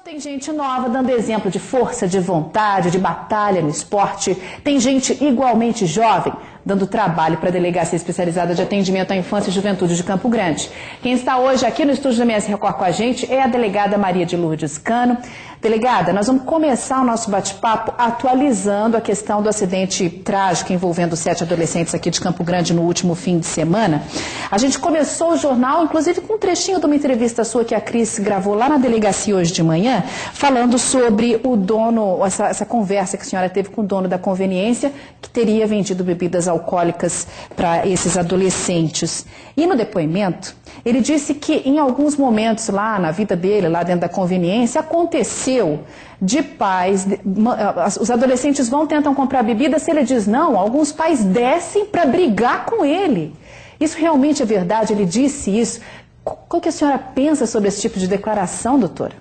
Tem gente nova dando exemplo de força, de vontade, de batalha no esporte. Tem gente igualmente jovem dando trabalho para a Delegacia Especializada de Atendimento à Infância e Juventude de Campo Grande. Quem está hoje aqui no estúdio da MS Record com a gente é a delegada Maria de Lourdes Cano. Delegada, nós vamos começar o nosso bate-papo atualizando a questão do acidente trágico envolvendo 7 adolescentes aqui de Campo Grande no último fim de semana. A gente começou o jornal, inclusive com um trechinho de uma entrevista sua que a Cris gravou lá na delegacia hoje de manhã, falando sobre o dono, essa conversa que a senhora teve com o dono da conveniência, que teria vendido bebidas alcoólicas para esses adolescentes. E no depoimento, ele disse que em alguns momentos lá na vida dele, lá dentro da conveniência, aconteceu de pais, os adolescentes tentam comprar bebida, se ele diz não, alguns pais descem para brigar com ele. Isso realmente é verdade? Ele disse isso? Qual que a senhora pensa sobre esse tipo de declaração, doutora?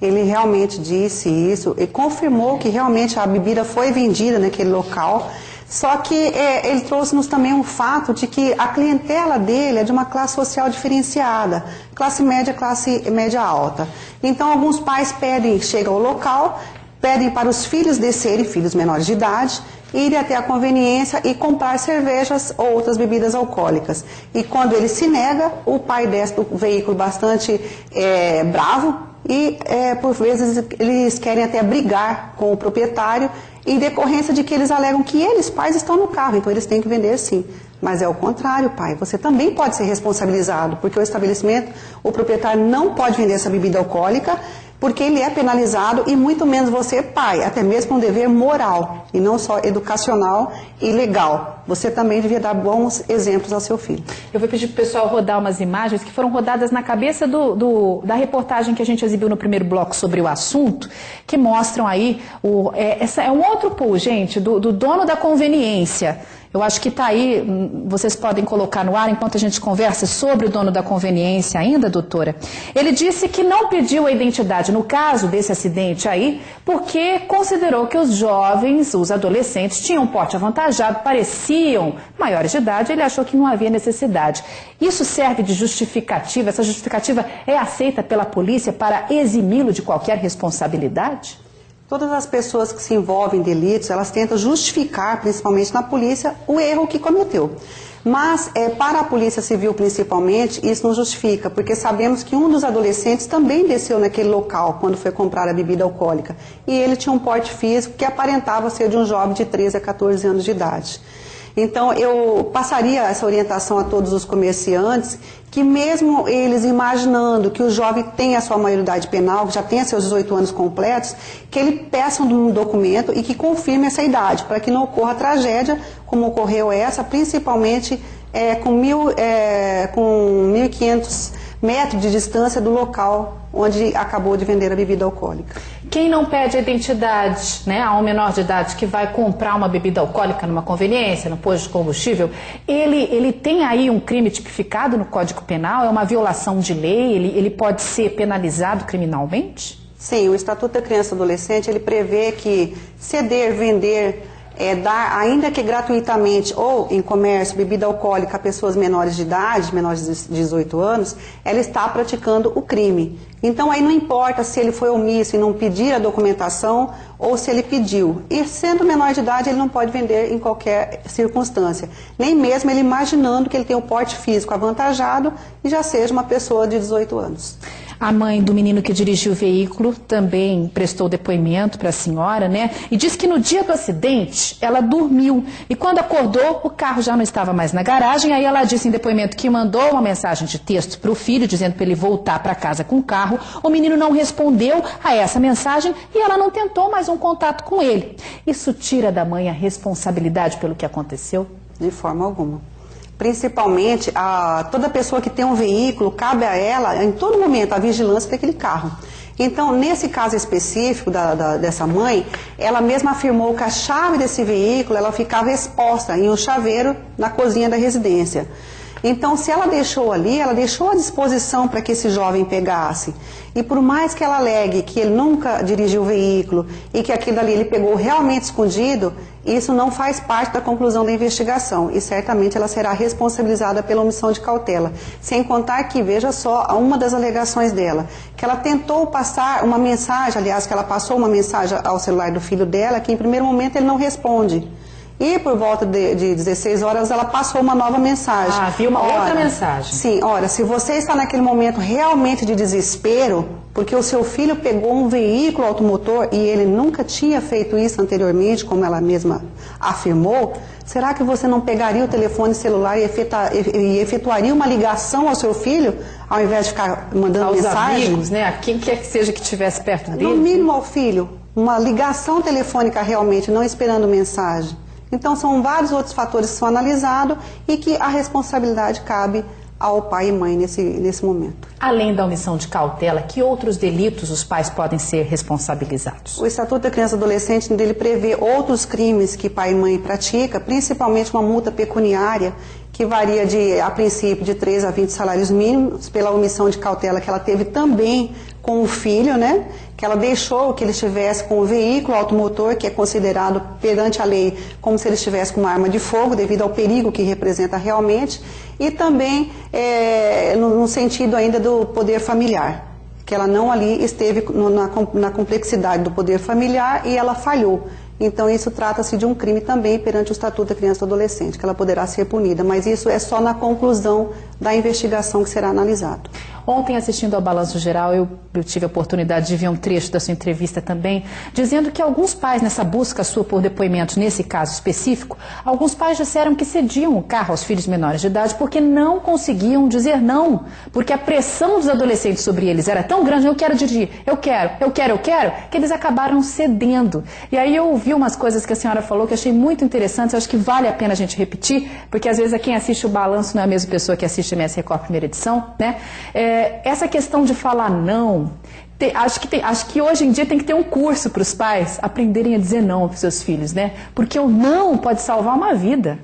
Ele realmente disse isso e confirmou que realmente a bebida foi vendida naquele local. Só que ele trouxe-nos também um fato de que a clientela dele é de uma classe social diferenciada, classe média alta. Então alguns pais chegam ao local, pedem para os filhos descerem, filhos menores de idade, irem até a conveniência e comprar cervejas ou outras bebidas alcoólicas. E quando ele se nega, o pai desce do veículo bastante bravo e por vezes eles querem até brigar com o proprietário, em decorrência de que eles alegam que eles, pais, estão no carro, então eles têm que vender sim. Mas é o contrário, pai. Você também pode ser responsabilizado, porque o estabelecimento, o proprietário não pode vender essa bebida alcoólica, porque ele é penalizado e muito menos você, pai, até mesmo um dever moral, e não só educacional e legal. Você também devia dar bons exemplos ao seu filho. Eu vou pedir para o pessoal rodar umas imagens que foram rodadas na cabeça da reportagem que a gente exibiu no primeiro bloco sobre o assunto, que mostram aí, é um outro pool, gente, do dono da conveniência. Eu acho que está aí, vocês podem colocar no ar enquanto a gente conversa sobre o dono da conveniência ainda, doutora. Ele disse que não pediu a identidade no caso desse acidente aí, porque considerou que os jovens, os adolescentes, tinham porte avantajado, pareciam maiores de idade, ele achou que não havia necessidade. Isso serve de justificativa, essa justificativa é aceita pela polícia para eximi-lo de qualquer responsabilidade? Todas as pessoas que se envolvem em delitos, elas tentam justificar, principalmente na polícia, o erro que cometeu. Mas, para a Polícia Civil principalmente, isso não justifica, porque sabemos que um dos adolescentes também desceu naquele local quando foi comprar a bebida alcoólica. E ele tinha um porte físico que aparentava ser de um jovem de 13 a 14 anos de idade. Então, eu passaria essa orientação a todos os comerciantes, que mesmo eles imaginando que o jovem tem a sua maioridade penal, que já tem seus 18 anos completos, que ele peça um documento e que confirme essa idade, para que não ocorra tragédia, como ocorreu essa, principalmente com 1.500 metros de distância do local onde acabou de vender a bebida alcoólica. Quem não pede a identidade, né, a um menor de idade que vai comprar uma bebida alcoólica numa conveniência, no posto de combustível, ele tem aí um crime tipificado no Código Penal? É uma violação de lei? Ele pode ser penalizado criminalmente? Sim, o Estatuto da Criança e Adolescente, ele prevê que ceder, vender, dar, ainda que gratuitamente ou em comércio, bebida alcoólica a pessoas menores de idade, menores de 18 anos, ela está praticando o crime. Então aí não importa se ele foi omisso e não pedir a documentação ou se ele pediu. E sendo menor de idade, ele não pode vender em qualquer circunstância. Nem mesmo ele imaginando que ele tem um porte físico avantajado e já seja uma pessoa de 18 anos. A mãe do menino que dirigiu o veículo também prestou depoimento para a senhora, né? E disse que no dia do acidente ela dormiu e quando acordou o carro já não estava mais na garagem. Aí ela disse em depoimento que mandou uma mensagem de texto para o filho dizendo para ele voltar para casa com o carro. O menino não respondeu a essa mensagem e ela não tentou mais um contato com ele. Isso tira da mãe a responsabilidade pelo que aconteceu? De forma alguma. Principalmente, toda pessoa que tem um veículo, cabe a ela, em todo momento, a vigilância daquele carro. Então, nesse caso específico dessa mãe, ela mesma afirmou que a chave desse veículo, ela ficava exposta em um chaveiro na cozinha da residência. Então, se ela deixou ali, ela deixou à disposição para que esse jovem pegasse. E por mais que ela alegue que ele nunca dirigiu o veículo e que aquilo ali ele pegou realmente escondido, isso não faz parte da conclusão da investigação e certamente ela será responsabilizada pela omissão de cautela. Sem contar que, veja só, uma das alegações dela, que ela tentou passar uma mensagem, aliás, que ela passou uma mensagem ao celular do filho dela, que em primeiro momento ele não responde. E por volta de 16 horas ela passou uma nova mensagem. Ah, viu uma outra mensagem. Sim, olha, se você está naquele momento realmente de desespero, porque o seu filho pegou um veículo automotor e ele nunca tinha feito isso anteriormente, como ela mesma afirmou, será que você não pegaria o telefone celular e efetuaria uma ligação ao seu filho, ao invés de ficar mandando mensagem? Amigos, né? A quem quer que seja que estivesse perto dele. No mínimo ao filho, uma ligação telefônica realmente, não esperando mensagem. Então, são vários outros fatores que são analisados e que a responsabilidade cabe ao pai e mãe nesse momento. Além da omissão de cautela, que outros delitos os pais podem ser responsabilizados? O Estatuto da Criança e Adolescente dele prevê outros crimes que pai e mãe praticam, principalmente uma multa pecuniária, que varia a princípio de 3 a 20 salários mínimos, pela omissão de cautela que ela teve também com o filho, né? Que ela deixou que ele estivesse com o veículo automotor, que é considerado perante a lei como se ele estivesse com uma arma de fogo, devido ao perigo que representa realmente, e também no sentido ainda do poder familiar, que ela não ali esteve na complexidade do poder familiar e ela falhou. Então, isso trata-se de um crime também perante o Estatuto da Criança e do Adolescente, que ela poderá ser punida, mas isso é só na conclusão da investigação que será analisado. Ontem, assistindo ao Balanço Geral, eu tive a oportunidade de ver um trecho da sua entrevista também, dizendo que alguns pais, nessa busca sua por depoimentos, nesse caso específico, alguns pais disseram que cediam o carro aos filhos menores de idade porque não conseguiam dizer não, porque a pressão dos adolescentes sobre eles era tão grande, eu quero dirigir, eu quero, que eles acabaram cedendo. E aí eu ouvi umas coisas que a senhora falou que eu achei muito interessantes, eu acho que vale a pena a gente repetir, porque às vezes quem assiste o Balanço não é a mesma pessoa que assiste a MS Record primeira edição, né? Essa questão de falar não, acho que hoje em dia tem que ter um curso para os pais aprenderem a dizer não para os seus filhos, né? Porque o não pode salvar uma vida.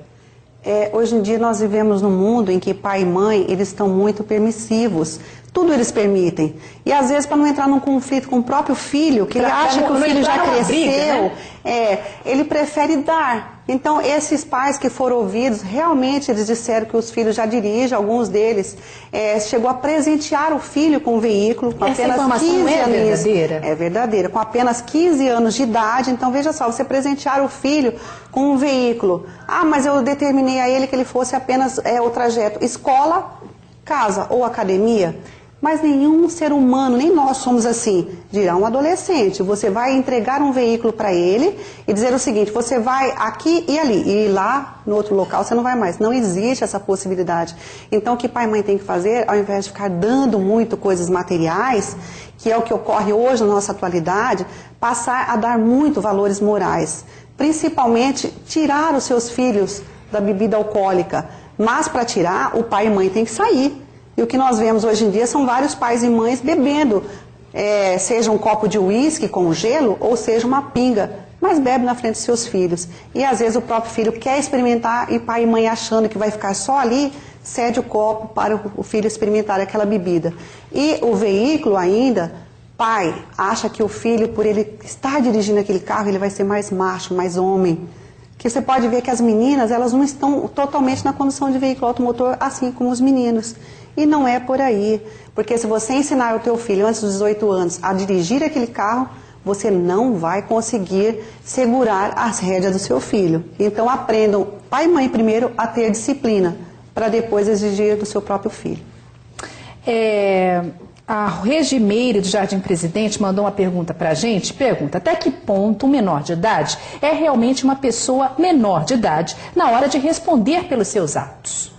Hoje em dia nós vivemos num mundo em que pai e mãe, eles estão muito permissivos. Tudo eles permitem. E às vezes, para não entrar num conflito com o próprio filho, que ele acha que o filho já cresceu, briga, né? Ele prefere dar. Então, esses pais que foram ouvidos, realmente eles disseram que os filhos já dirigem, alguns deles chegou a presentear o filho com um veículo com Essa apenas 15 anos. É verdadeira? É verdadeira, com apenas 15 anos de idade. Então, veja só, você presentear o filho com um veículo. Ah, mas eu determinei a ele que ele fosse apenas o trajeto escola, casa ou academia. Mas nenhum ser humano, nem nós somos assim, dirá um adolescente. Você vai entregar um veículo para ele e dizer o seguinte, você vai aqui e ali, e lá no outro local você não vai mais. Não existe essa possibilidade. Então o que pai e mãe tem que fazer, ao invés de ficar dando muito coisas materiais, que é o que ocorre hoje na nossa atualidade, passar a dar muito valores morais. Principalmente tirar os seus filhos da bebida alcoólica. Mas para tirar, o pai e mãe tem que sair. E o que nós vemos hoje em dia são vários pais e mães bebendo, seja um copo de uísque com gelo, ou seja uma pinga, mas bebe na frente dos seus filhos. E às vezes o próprio filho quer experimentar e pai e mãe achando que vai ficar só ali, cede o copo para o filho experimentar aquela bebida. E o veículo ainda, pai acha que o filho, por ele estar dirigindo aquele carro, ele vai ser mais macho, mais homem. Que você pode ver que as meninas, elas não estão totalmente na condução de veículo automotor, assim como os meninos. E não é por aí, porque se você ensinar o teu filho antes dos 18 anos a dirigir aquele carro, você não vai conseguir segurar as rédeas do seu filho. Então aprendam, pai e mãe primeiro, a ter disciplina, para depois exigir do seu próprio filho. A Regimeire do Jardim Presidente mandou uma pergunta para a gente, até que ponto um menor de idade é realmente uma pessoa menor de idade na hora de responder pelos seus atos?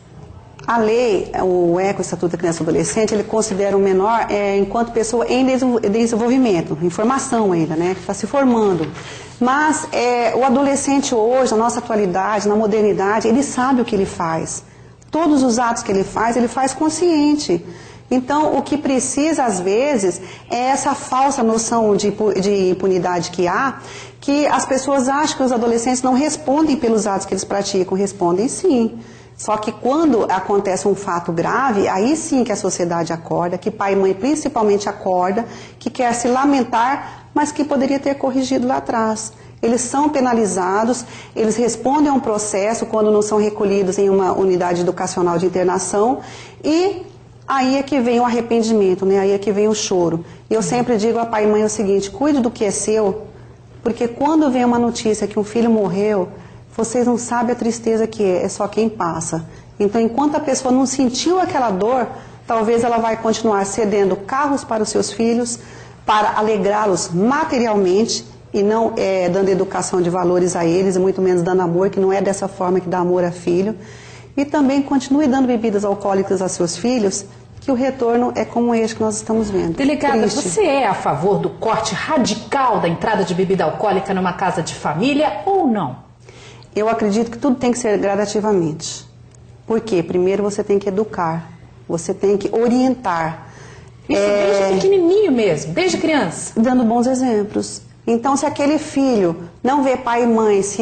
A lei, o Estatuto da Criança e Adolescente, ele considera o menor enquanto pessoa em desenvolvimento, em formação ainda, né, que está se formando. Mas o adolescente hoje, na nossa atualidade, na modernidade, ele sabe o que ele faz. Todos os atos que ele faz consciente. Então, o que precisa, às vezes, é essa falsa noção de impunidade que há, que as pessoas acham que os adolescentes não respondem pelos atos que eles praticam. Respondem sim. Só que quando acontece um fato grave, aí sim que a sociedade acorda, que pai e mãe principalmente acorda, que quer se lamentar, mas que poderia ter corrigido lá atrás. Eles são penalizados, eles respondem a um processo quando não são recolhidos em uma unidade educacional de internação e aí é que vem o arrependimento, né? Aí é que vem o choro. E eu sempre digo a pai e mãe o seguinte, cuide do que é seu, porque quando vem uma notícia que um filho morreu, vocês não sabem a tristeza que é só quem passa. Então, enquanto a pessoa não sentiu aquela dor, talvez ela vai continuar cedendo carros para os seus filhos, para alegrá-los materialmente, e não dando educação de valores a eles, e muito menos dando amor, que não é dessa forma que dá amor a filho. E também continue dando bebidas alcoólicas a seus filhos, que o retorno é como este que nós estamos vendo. Delegada, Triste. você é a favor do corte radical da entrada de bebida alcoólica numa casa de família ou não? Eu acredito que tudo tem que ser gradativamente. Por quê? Primeiro você tem que educar, você tem que orientar. Isso desde pequenininho mesmo, desde criança? Dando bons exemplos. Então, se aquele filho não vê pai e mãe se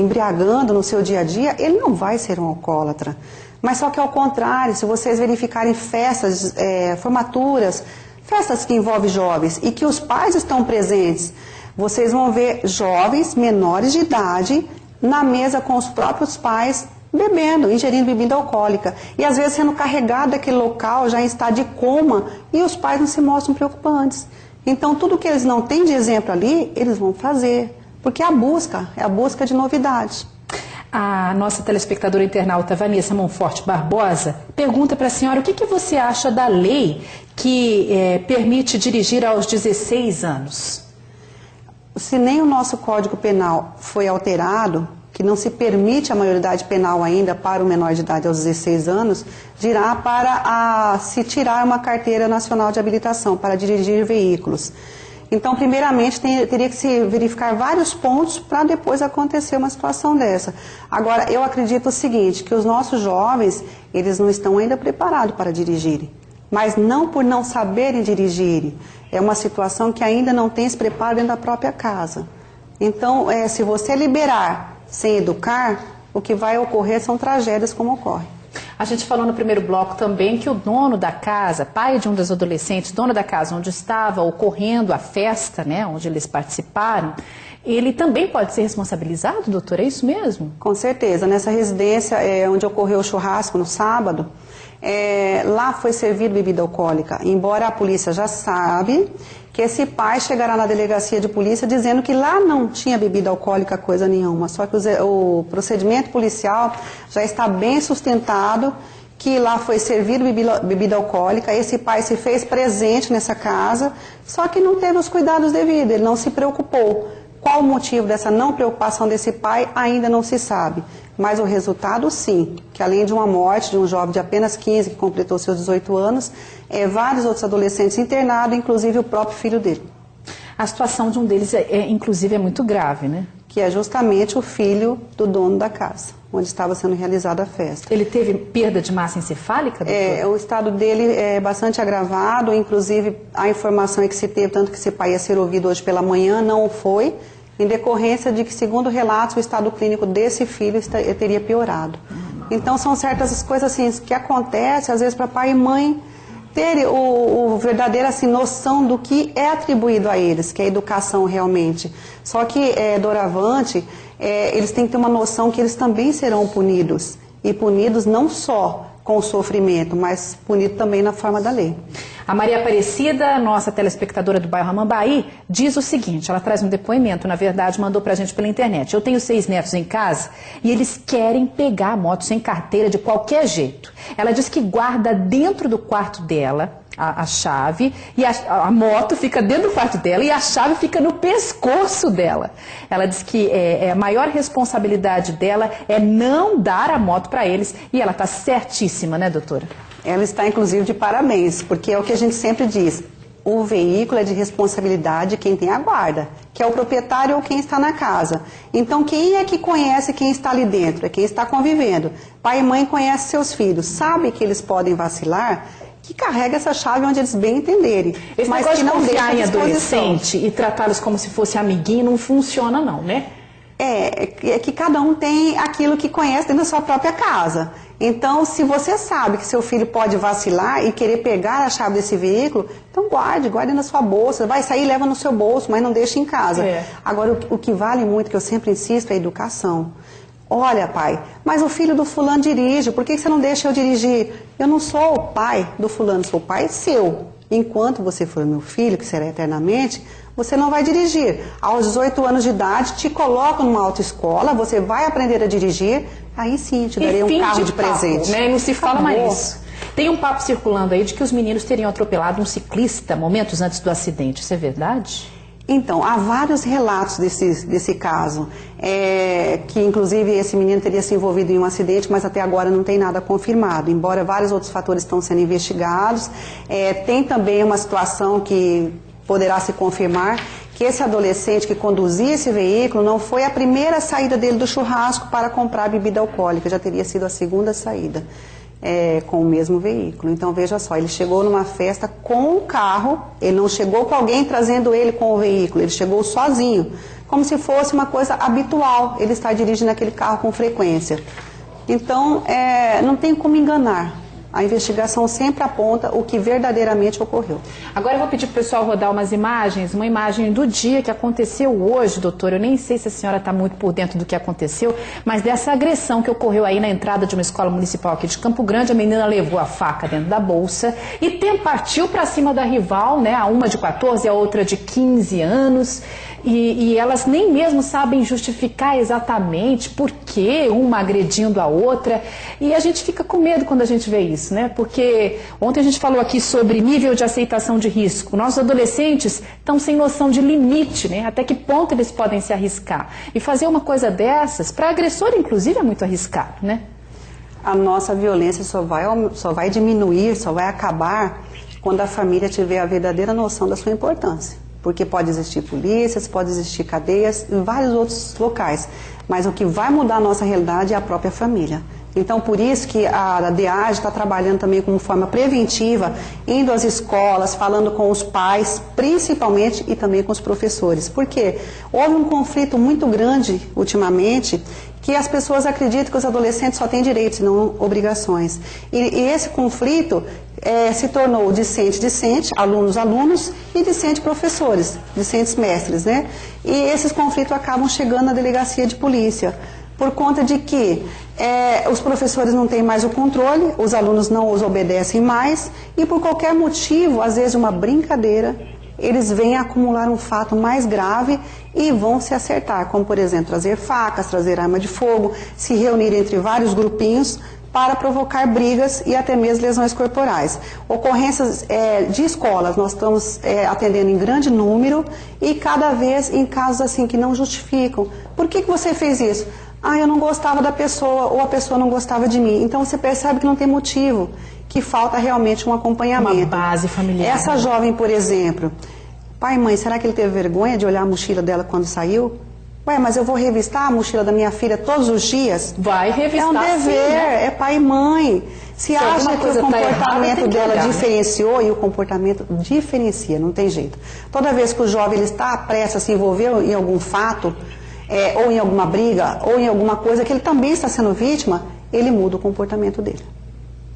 embriagando no seu dia a dia, ele não vai ser um alcoólatra. Mas só que ao contrário, se vocês verificarem festas, formaturas, festas que envolvem jovens e que os pais estão presentes, vocês vão ver jovens menores de idade na mesa com os próprios pais, bebendo, ingerindo bebida alcoólica. E às vezes sendo carregado daquele local já em estado de coma e os pais não se mostram preocupantes. Então tudo que eles não têm de exemplo ali, eles vão fazer. Porque é a busca de novidade. A nossa telespectadora internauta Vanessa Monforte Barbosa pergunta para a senhora o que você acha da lei que permite dirigir aos 16 anos. Se nem o nosso Código Penal foi alterado, que não se permite a maioridade penal ainda para o menor de idade aos 16 anos, dirá para se tirar uma carteira nacional de habilitação para dirigir veículos. Então, primeiramente, teria que se verificar vários pontos para depois acontecer uma situação dessa. Agora, eu acredito o seguinte, que os nossos jovens, eles não estão ainda preparados para dirigirem. Mas não por não saberem dirigir. É uma situação que ainda não tem esse preparo dentro da própria casa. Então, se você liberar sem educar, o que vai ocorrer são tragédias como ocorre. A gente falou no primeiro bloco também que o dono da casa, pai de um dos adolescentes, dono da casa onde estava ocorrendo a festa, né, onde eles participaram, ele também pode ser responsabilizado, doutora? É isso mesmo? Com certeza. Nessa residência onde ocorreu o churrasco no sábado, lá foi servido bebida alcoólica. Embora a polícia já sabe que esse pai chegará na delegacia de polícia dizendo que lá não tinha bebida alcoólica coisa nenhuma. Só que o procedimento policial já está bem sustentado que lá foi servido bebida alcoólica, esse pai se fez presente nessa casa, só que não teve os cuidados devidos, ele não se preocupou. Qual o motivo dessa não preocupação desse pai ainda não se sabe. Mas o resultado, sim, que além de uma morte de um jovem de apenas 15, que completou seus 18 anos, vários outros adolescentes internados, inclusive o próprio filho dele. A situação de um deles, inclusive, é muito grave, né? Que é justamente o filho do dono da casa, onde estava sendo realizada a festa. Ele teve perda de massa encefálica, doutor? O estado dele é bastante agravado, inclusive a informação é que se teve, tanto que esse pai ia ser ouvido hoje pela manhã, não o foi, em decorrência de que, segundo relatos, o estado clínico desse filho teria piorado. Então, são certas coisas assim, que acontecem, às vezes, para pai e mãe terem verdadeira assim, noção do que é atribuído a eles, que é a educação realmente. Só que, doravante, eles têm que ter uma noção que eles também serão punidos. E punidos não só com o sofrimento, mas punido também na forma da lei. A Maria Aparecida, nossa telespectadora do bairro Amambaí, diz o seguinte, ela traz um depoimento, na verdade, mandou pra gente pela internet. Eu tenho 6 netos em casa e eles querem pegar a moto sem carteira de qualquer jeito. Ela diz que guarda dentro do quarto dela a chave e a moto fica dentro do quarto dela e a chave fica no pescoço dela. Ela diz que a maior responsabilidade dela é não dar a moto para eles e ela está certíssima, né, doutora? Ela está, inclusive, de parabéns, porque é o que a gente sempre diz, o veículo é de responsabilidade de quem tem a guarda, que é o proprietário ou quem está na casa. Então, quem é que conhece quem está ali dentro? É quem está convivendo. Pai e mãe conhecem seus filhos, sabe que eles podem vacilar, que carrega essa chave onde eles bem entenderem. Esse mas negócio que não de confiar em deixa adolescente e tratá-los como se fosse amiguinho não funciona não, né? É que cada um tem aquilo que conhece dentro da sua própria casa. Então, se você sabe que seu filho pode vacilar e querer pegar a chave desse veículo, então guarde na sua bolsa. Vai sair, leva no seu bolso, mas não deixe em casa. Agora, o que vale muito, que eu sempre insisto, é a educação. Olha, pai, mas o filho do fulano dirige, por que você não deixa eu dirigir? Eu não sou o pai do fulano, sou o pai seu. Enquanto você for meu filho, que será eternamente, você não vai dirigir. Aos 18 anos de idade, te colocam numa autoescola, você vai aprender a dirigir, aí sim, te darei um carro de presente. Né? Não se fala mais isso. Tem um papo circulando aí de que os meninos teriam atropelado um ciclista momentos antes do acidente. Isso é verdade? Então, há vários relatos desse caso, que inclusive esse menino teria se envolvido em um acidente, mas até agora não tem nada confirmado, embora vários outros fatores estão sendo investigados. Tem também uma situação que poderá se confirmar, que esse adolescente que conduzia esse veículo não foi a primeira saída dele do churrasco para comprar bebida alcoólica, já teria sido a segunda saída. Com o mesmo veículo. Então veja só, ele chegou numa festa com o carro, ele não chegou com alguém trazendo ele com o veículo, ele chegou sozinho, como se fosse uma coisa habitual, ele está dirigindo aquele carro com frequência. Então, não tem como enganar. A investigação sempre aponta o que verdadeiramente ocorreu. Agora eu vou pedir para o pessoal rodar umas imagens, uma imagem do dia que aconteceu hoje, doutor. Eu nem sei se a senhora está muito por dentro do que aconteceu, mas dessa agressão que ocorreu aí na entrada de uma escola municipal aqui de Campo Grande, a menina levou a faca dentro da bolsa e partiu para cima da rival, né? A uma de 14 e a outra de 15 anos. E elas nem mesmo sabem justificar exatamente por que uma agredindo a outra. E a gente fica com medo quando a gente vê isso, né? Porque ontem a gente falou aqui sobre nível de aceitação de risco. Nossos adolescentes estão sem noção de limite, né? Até que ponto eles podem se arriscar. E fazer uma coisa dessas, para agressor, inclusive, é muito arriscado, né? A nossa violência só vai diminuir, só vai acabar quando a família tiver a verdadeira noção da sua importância. Porque pode existir polícias, pode existir cadeias e vários outros locais. Mas o que vai mudar a nossa realidade é a própria família. Então, por isso que a DEAG está trabalhando também como forma preventiva, indo às escolas, falando com os pais, principalmente, e também com os professores. Porque houve um conflito muito grande, ultimamente, que as pessoas acreditam que os adolescentes só têm direitos e não obrigações. E esse conflito se tornou discente, alunos e professores, discentes mestres, né? E esses conflitos acabam chegando na delegacia de polícia, por conta de que os professores não têm mais o controle, os alunos não os obedecem mais, e por qualquer motivo, às vezes uma brincadeira, eles vêm acumular um fato mais grave e vão se acertar, como por exemplo, trazer facas, trazer arma de fogo, se reunir entre vários grupinhos para provocar brigas e até mesmo lesões corporais. Ocorrências de escolas, nós estamos atendendo em grande número e cada vez em casos assim que não justificam. Por que você fez isso? Eu não gostava da pessoa ou a pessoa não gostava de mim. Então você percebe que não tem motivo, que falta realmente um acompanhamento. Uma base familiar. Essa jovem, por exemplo, pai e mãe, será que ele teve vergonha de olhar a mochila dela quando saiu? Ué, mas eu vou revistar a mochila da minha filha todos os dias? Vai revistar, é um dever, sim, né? É pai e mãe. Se acha que o comportamento dela diferenciou, e o comportamento diferencia, não tem jeito. Toda vez que o jovem ele está prestes a se envolver em algum fato, ou em alguma briga, ou em alguma coisa que ele também está sendo vítima, ele muda o comportamento dele.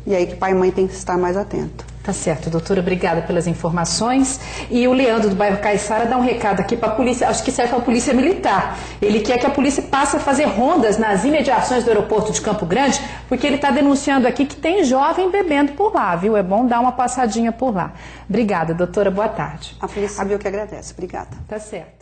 E aí que pai e mãe tem que estar mais atento. Tá certo, doutora, obrigada pelas informações. E o Leandro do bairro Caiçara dá um recado aqui para a polícia, acho que serve para a polícia militar. Ele quer que a polícia passe a fazer rondas nas imediações do aeroporto de Campo Grande, porque ele está denunciando aqui que tem jovem bebendo por lá, viu? É bom dar uma passadinha por lá. Obrigada, doutora, boa tarde. A Polícia Civil que agradece, obrigada. Tá certo.